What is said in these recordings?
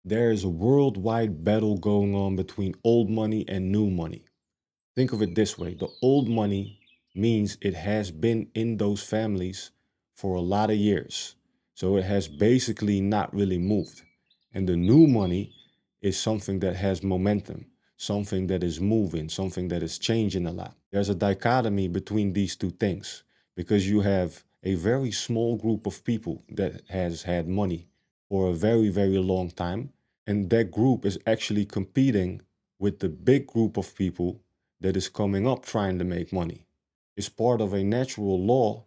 There is a worldwide battle going on between old money and new money. Think of it this way. The old money means it has been in those families for a lot of years. So it has basically not really moved. And the new money is something that has momentum, something that is moving, something that is changing a lot. There's a dichotomy between these two things because you have a very small group of people that has had money for a very, very long time. And that group is actually competing with the big group of people that is coming up trying to make money. It's part of a natural law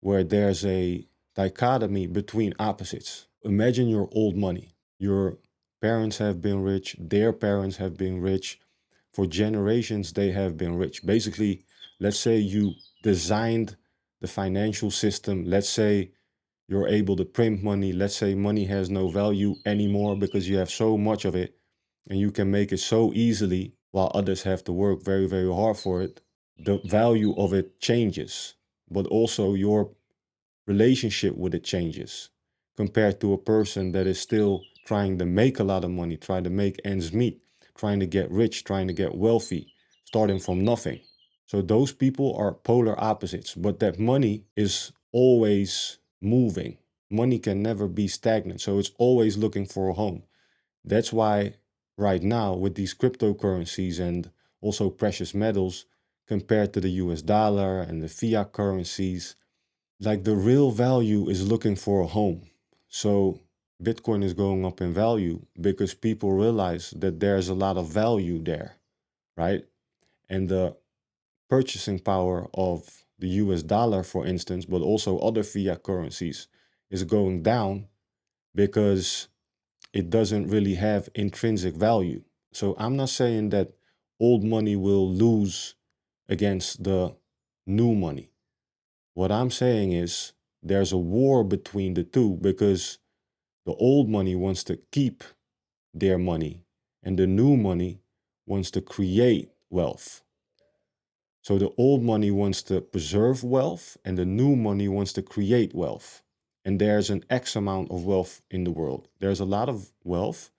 where there's a dichotomy between opposites. Imagine your old money. Your parents have been rich, their parents have been rich. For generations, they have been rich. Basically, let's say you designed the financial system. Let's say you're able to print money. Let's say money has no value anymore because you have so much of it and you can make it so easily while others have to work very, very hard for it. The value of it changes, but also your relationship with it changes compared to a person that is still trying to make a lot of money, trying to make ends meet, trying to get rich, trying to get wealthy, starting from nothing. So those people are polar opposites, but that money is always moving. Money can never be stagnant, so it's always looking for a home. That's why right now with these cryptocurrencies and also precious metals compared to the US dollar and the fiat currencies, like the real value is looking for a home. So Bitcoin is going up in value because people realize that there's a lot of value there, right? And the purchasing power of the US dollar, for instance, but also other fiat currencies is going down because it doesn't really have intrinsic value. So I'm not saying that old money will lose against the new money. What I'm saying is there's a war between the two because the old money wants to keep their money and the new money wants to create wealth. So the old money wants to preserve wealth and the new money wants to create wealth. And there's an X amount of wealth in the world. There's a lot of wealth,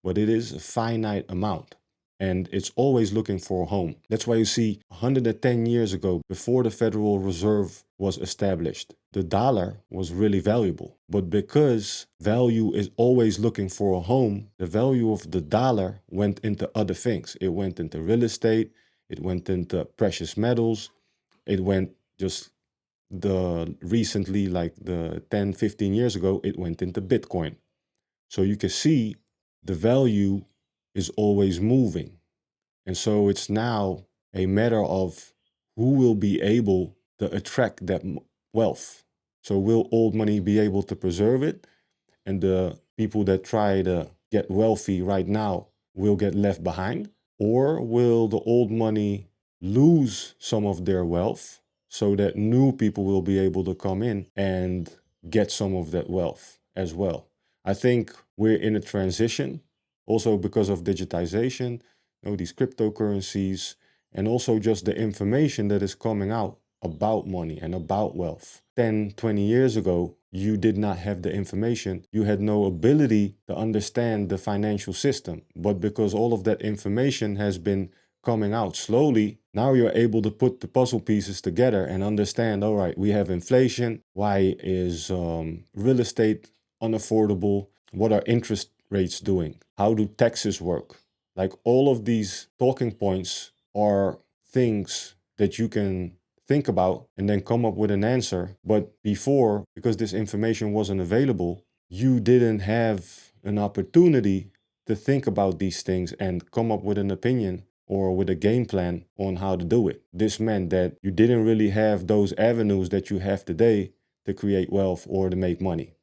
but it is a finite amount. And it's always looking for a home. That's why you see 110 years ago, before the Federal Reserve was established, the dollar was really valuable. But because value is always looking for a home, the value of the dollar went into other things. It went into real estate, it went into precious metals, it went just the recently, like the 10, 15 years ago, it went into Bitcoin. So you can see the value is always moving. And so it's now a matter of who will be able to attract that wealth. So will old money be able to preserve it? And the people that try to get wealthy right now will get left behind? Or will the old money lose some of their wealth so that new people will be able to come in and get some of that wealth as well? I think we're in a transition also because of digitization, these cryptocurrencies, and also just the information that is coming out about money and about wealth. 10, 20 years ago, you did not have the information. You had no ability to understand the financial system. But because all of that information has been coming out slowly, now you're able to put the puzzle pieces together and understand, all right, we have inflation. Why is real estate unaffordable? What are interest rates doing? How do taxes work? Like all of these talking points are things that you can think about and then come up with an answer. But before, because this information wasn't available, you didn't have an opportunity to think about these things and come up with an opinion or with a game plan on how to do it. This meant that you didn't really have those avenues that you have today to create wealth or to make money.